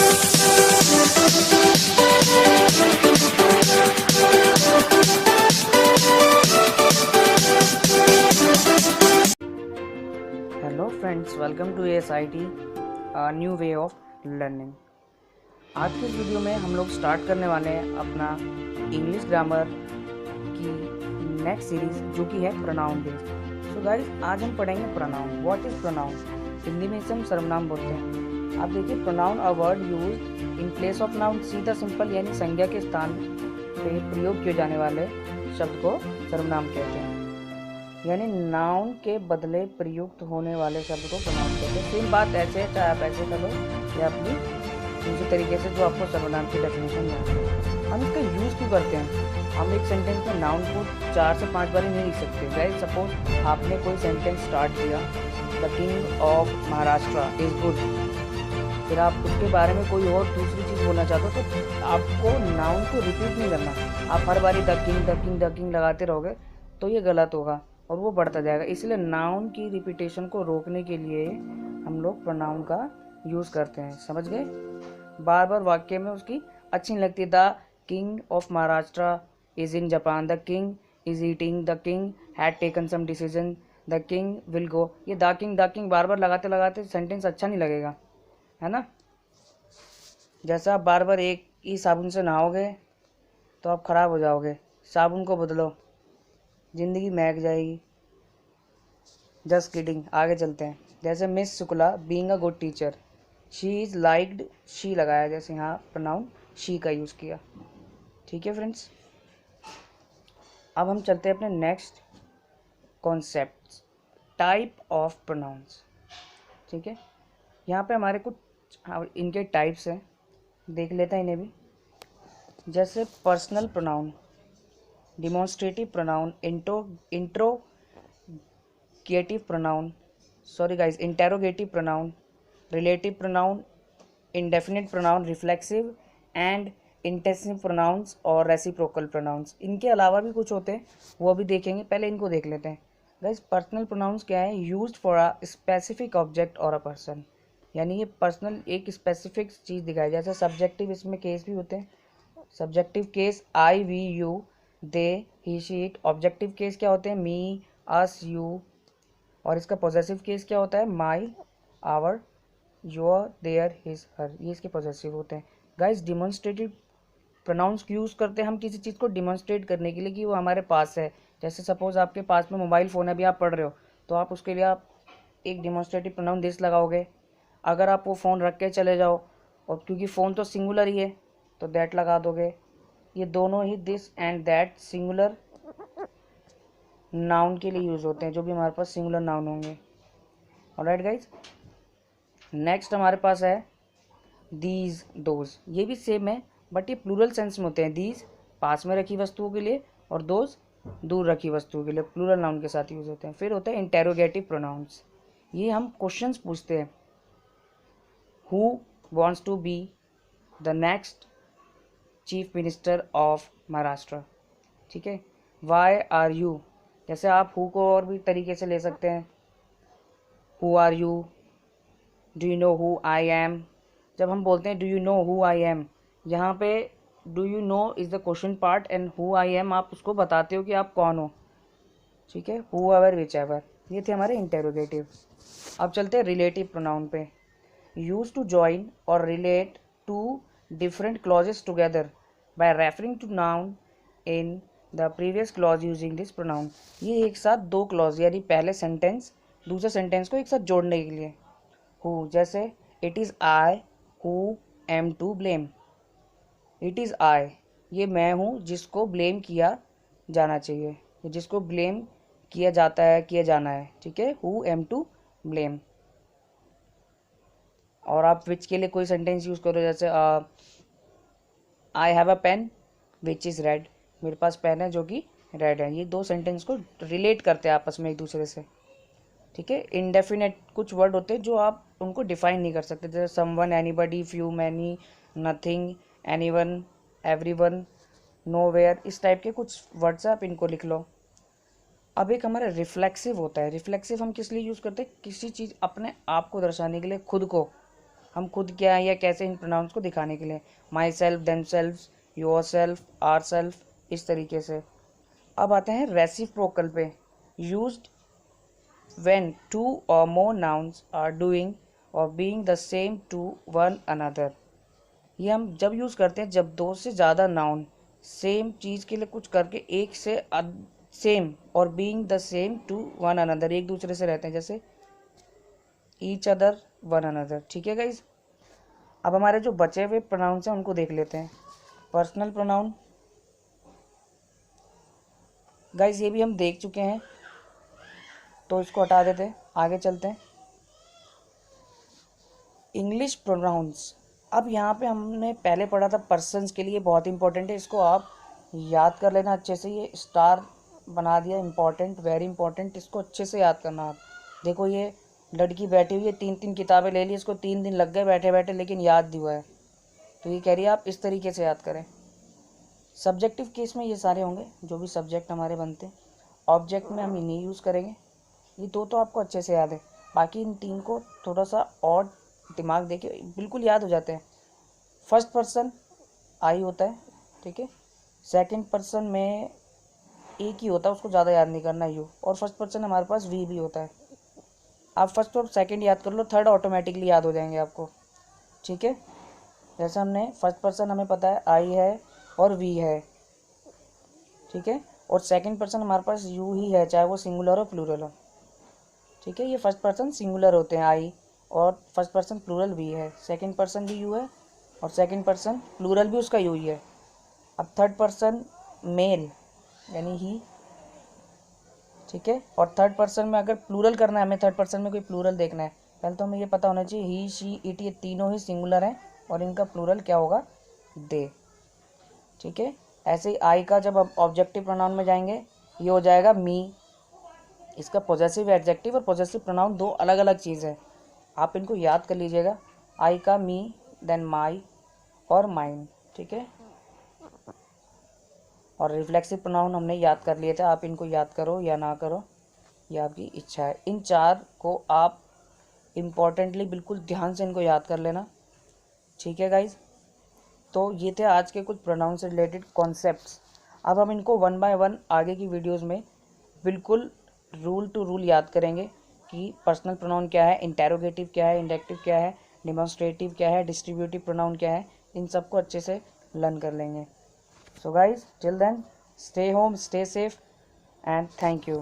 Hello friends, welcome to ASIT new way of learning. आज की इस वीडियो में हम लोग स्टार्ट करने वाले हैं अपना इंग्लिश ग्रामर की नेक्स्ट सीरीज, जो कि है प्रोनाउन बेस्ड। सो गाइस, आज हम पढ़ेंगे pronoun. What is pronoun? Hindi में इसे हम सर्वनाम बोलते हैं। आप देखिए, pronoun a word used in place of noun. सीधा सिंपल यानी संज्ञा के स्थान पे प्रयोग किए जाने वाले शब्द को सर्वनाम कहते हैं, यानी नाउन के बदले प्रयुक्त होने वाले शब्द को प्रोनाउन कहते हैं। सेम बात ऐसे है, चाहे आप ऐसे कर लो या अपनी दूसरे तरीके से, जो आपको सर्वनाम की डेफिनेशन में आती है। हम इसका यूज़ क्यों करते हैं? हम एक सेंटेंस में नाउन को 4 से 5 बार नहीं लिख सकते। गाइस, सपोज आपने कोई सेंटेंस स्टार्ट किया, the king of Maharashtra is good, फिर आप उसके बारे में कोई और दूसरी चीज़ बोलना चाहते हो, तो आपको नाउन को रिपीट नहीं करना। आप हर बारी the king the king the king लगाते रहोगे तो ये गलत होगा और वो बढ़ता जाएगा। इसलिए नाउन की रिपीटेशन को रोकने के लिए हम लोग प्रोनाउन का यूज़ करते हैं। समझ गए? बार बार वाक्य में उसकी अच्छी नहीं लगती। The king of Maharashtra is in Japan, the king is eating, the king had taken some decision, the king will go. ये द किंग बार बार लगाते लगाते सेंटेंस अच्छा नहीं लगेगा, है ना। जैसा आप बार बार एक ही साबुन से नहाओगे तो आप ख़राब हो जाओगे। साबुन को बदलो, ज़िंदगी महक जाएगी। Just kidding. आगे चलते हैं। जैसे miss Shukla being a good teacher, she is liked, she लगाया, जैसे यहाँ प्रोनाउन शी का यूज़ किया। ठीक है फ्रेंड्स, अब हम चलते हैं अपने next concept, type of pronouns. ठीक है, यहाँ पे हमारे कुछ इनके टाइप्स हैं, देख लेते हैं इन्हें भी। जैसे personal pronoun, demonstrative pronoun, interrogative pronoun, relative pronoun, indefinite pronoun, reflexive and intensive pronouns और रेसिप्रोकल प्रोनाउंस। इनके अलावा भी कुछ होते हैं, वो भी देखेंगे। पहले इनको देख लेते हैं। गाइस, पर्सनल प्रोनाउंस क्या है? Used for a specific object और अ पर्सन, यानी ये पर्सनल एक स्पेसिफिक चीज़ दिखाई। जैसे सब्जेक्टिव, इसमें केस भी होते हैं। Subjective case I we you, they he she it. Objective case क्या होते हैं? Me us you. और इसका पॉजेसिव केस क्या होता है? My our your their his her. ये इसके पॉजेसिव होते हैं। गाइस, डिमॉन्स्ट्रेटिव प्रोनाउंस यूज़ करते हैं हम किसी चीज़ को डिमॉन्स्ट्रेट करने के लिए कि वो हमारे पास है। जैसे सपोज आपके पास में मोबाइल फ़ोन है, अभी आप पढ़ रहे हो, तो आप उसके लिए आप एक डिमॉन्स्ट्रेटिव प्रोनाउन दिस लगाओगे। अगर आप वो फ़ोन रख के चले जाओ, और क्योंकि फ़ोन तो सिंगुलर ही है, तो दैट लगा दोगे। ये दोनों ही this and that singular noun के लिए यूज़ होते हैं, जो भी हमारे पास सिंगुलर नाउन होंगे। ऑलराइट गाइज, नेक्स्ट हमारे पास है दीज दोज। ये भी सेम है, बट ये प्लूरल सेंस में होते हैं। दीज पास में रखी वस्तुओं के लिए और दोज दूर रखी वस्तुओं के लिए, प्लूरल नाउन के साथ यूज़ होते हैं। फिर होते हैं इंटेरोगेटिव प्रोनाउंस। ये हम क्वेश्चंस पूछते हैं। Who wants to be the next chief minister of Maharashtra? ठीक है। वाई आर यू, जैसे आप हु को और भी तरीके से ले सकते हैं। Who are you, do you know who I am. जब हम बोलते हैं do you know who I am, यहाँ पे do you know is the question part and who I am आप उसको बताते हो कि आप कौन हो। ठीक है, हु एवर विच एवर। ये थे हमारे इंटेरोगेटिव। अब चलते हैं रिलेटिव प्रोनाउन पे। यूज टू जॉइन और relate to different clauses together by referring to noun in the previous clause using this pronoun. ये एक साथ दो क्लॉज, यानी पहले सेंटेंस दूसरे सेंटेंस को एक साथ जोड़ने के लिए। हु, जैसे it is I who am to blame. It is I, ये मैं हूँ जिसको ब्लेम किया जाना चाहिए, जिसको ब्लेम किया जाता है, किया जाना है। ठीक है, हु एम टू ब्लेम। और आप विच के लिए कोई सेंटेंस यूज़ करो, जैसे I have a pen which is red. मेरे पास पेन है जो कि रेड है। ये दो सेंटेंस को रिलेट करते हैं आपस में एक दूसरे से। ठीक है। इंडेफिनेट कुछ वर्ड होते हैं जो आप उनको डिफाइन नहीं कर सकते, जैसे someone, anybody, few, many, nothing, anyone, everyone, nowhere. इस टाइप के कुछ वर्ड्स हैं, आप इनको लिख लो। अब एक हमारा रिफ्लेक्सिव होता है। रिफ्लेक्सिव हम किस लिए यूज़ करते हैं? किसी चीज़ अपने आप को दर्शाने के लिए, खुद को। हम खुद क्या है या कैसे इन प्रोनाउंस को दिखाने के लिए, myself, themself, yourself, ourself, इस तरीके से। अब आते हैं रेसिप्रोकल पे। Used when two or more nouns are doing or being the same to one another. ये हम जब यूज़ करते हैं जब दो से ज़्यादा नाउन सेम चीज़ के लिए कुछ करके एक से same or being the same to one another, एक दूसरे से रहते हैं, जैसे ईच अदर, वन अनदर। ठीक है गाइज। अब हमारे जो बचे हुए प्रोनाउंस हैं उनको देख लेते हैं। पर्सनल प्रोनाउन गाइज ये भी हम देख चुके हैं, तो इसको हटा देते हैं, आगे चलते हैं। English pronouns. अब यहाँ पे हमने पहले पढ़ा था पर्सन्स के लिए, बहुत इंपॉर्टेंट है, इसको आप याद कर लेना अच्छे से। ये स्टार बना दिया, इंपॉर्टेंट, वेरी इंपॉर्टेंट, इसको अच्छे से याद करना आप। देखो ये लड़की बैठी हुई है, 3 किताबें ले ली, इसको 3 दिन लग गए बैठे बैठे, लेकिन याद नहीं हुआ है। तो ये कह रही है आप इस तरीके से याद करें। सब्जेक्टिव केस में ये सारे होंगे जो भी सब्जेक्ट हमारे बनते हैं। ऑब्जेक्ट में हम इन्हें यूज़ करेंगे। ये दो तो आपको अच्छे से याद है, बाकी इन 3 को थोड़ा सा और दिमाग देके बिल्कुल याद हो जाते हैं। फर्स्ट पर्सन आई होता है, ठीक है। सेकंड पर्सन में एक ही होता है, उसको ज़्यादा याद नहीं करना, यू। और फर्स्ट पर्सन हमारे पास वी भी होता है। आप फर्स्ट और सेकंड याद कर लो, थर्ड ऑटोमेटिकली याद हो जाएंगे आपको। ठीक है, जैसे हमने फर्स्ट पर्सन हमें पता है आई है और वी है, ठीक है। और सेकंड पर्सन हमारे पास यू ही है, चाहे वो सिंगुलर हो प्लूरल हो। ठीक है, ये फर्स्ट पर्सन सिंगुलर होते हैं आई, और फर्स्ट पर्सन प्लूरल वी है। सेकंड पर्सन भी यू है और सेकंड पर्सन प्लूरल भी उसका यू ही है। अब थर्ड पर्सन मेल यानी ही, ठीक है। और थर्ड पर्सन में अगर प्लूरल करना है, हमें थर्ड पर्सन में कोई प्लूरल देखना है, पहले तो हमें ये पता होना चाहिए ही, शी, इट, ये तीनों ही सिंगुलर हैं और इनका प्लूरल क्या होगा, दे। ठीक है, ऐसे ही आई का जब अब ऑब्जेक्टिव प्रोनाउन में जाएंगे, ये हो जाएगा मी। इसका पॉजेसिव एडजेक्टिव और पॉजेसिव प्रोनाउन दो अलग अलग चीज़ है, आप इनको याद कर लीजिएगा। आई का मी, देन माई और माइन, ठीक है। और रिफ्लेक्सिव प्रोनाउन हमने याद कर लिए थे, आप इनको याद करो या ना करो, ये आपकी इच्छा है। इन 4 को आप इम्पॉर्टेंटली बिल्कुल ध्यान से इनको याद कर लेना। ठीक है गाइज, तो ये थे आज के कुछ प्रोनाउन से रिलेटेड कॉन्सेप्ट्स। अब हम इनको 1 बाय 1 आगे की वीडियोज़ में बिल्कुल रूल टू रूल याद करेंगे कि पर्सनल प्रोनाउन क्या है, इंटेरोगेटिव क्या है, इंडेक्टिव क्या है, डिमॉन्स्ट्रेटिव क्या है, डिस्ट्रीब्यूटिव प्रोनाउन क्या है, इन सबको अच्छे से लर्न कर लेंगे। So guys, till then, stay home, stay safe, and thank you.